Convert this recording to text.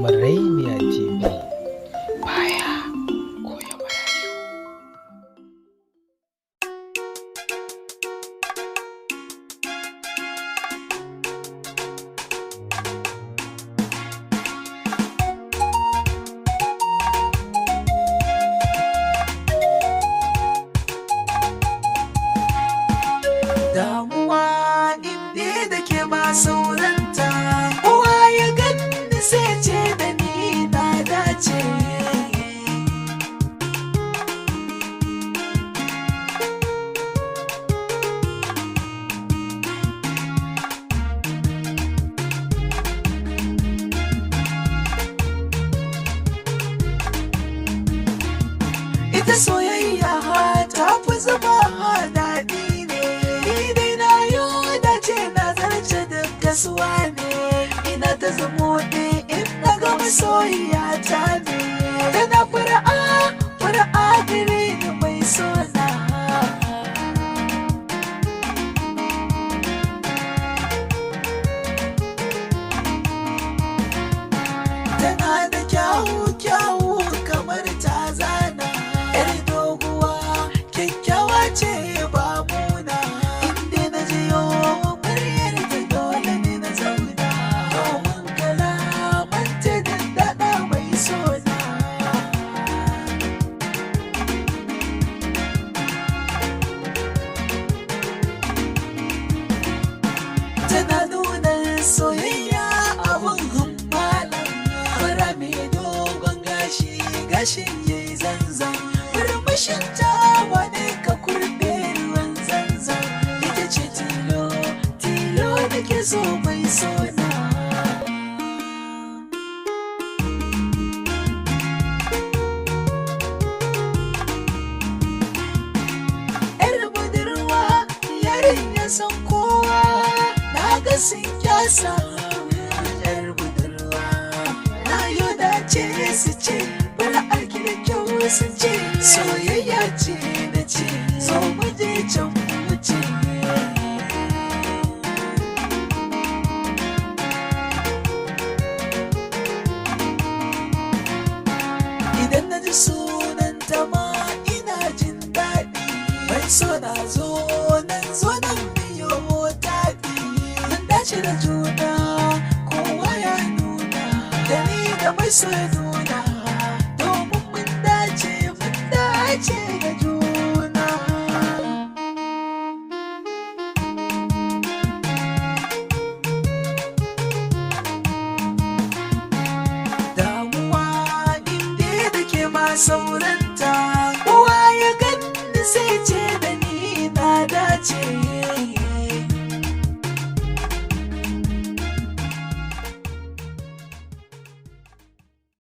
Marainiya TV baya koya marayu. Damuwa inda da ke ba sauranta, kowa ya gani sai ce da ni na dace. Ita soyayya ta fi zama daɗi ne, ni dai na yo dace na zarce duk kasuwa ne. Ina ta zamo ne in na ga masoyiya ta ne, tana fara'a gare ni mai sona. Tana da kyawu kamar ta zana, yar doguwa kyakkyawa ce ba muna. Inda na jiyo muryar ta dole ne na zauna, domin kalamanta daɗaɗa mai sona. Tana nuna soyayya abun malam, fara mai dogon gashin yayi zanzan, murmushin ta wane ka kurbe ruwan zanzan. Ita ce tilo da ke so mai sona. Yar budurwa yarinya san kowa, na ga sun kyasa. Yar budurwa na yo dace su ce, bari arki da kyau su ce, soyayya ce na ce, so mu je can mu wuce. Idan na ji sunanta ma ina jin daɗi, mai so na zo nan biyo taɗi. Mun dace da juna kowa ya nuna, da ni da mai so ya nuna, domin mun dace da juna. Damuwa inda da ke ba sauranta, kowa ya gani sai ce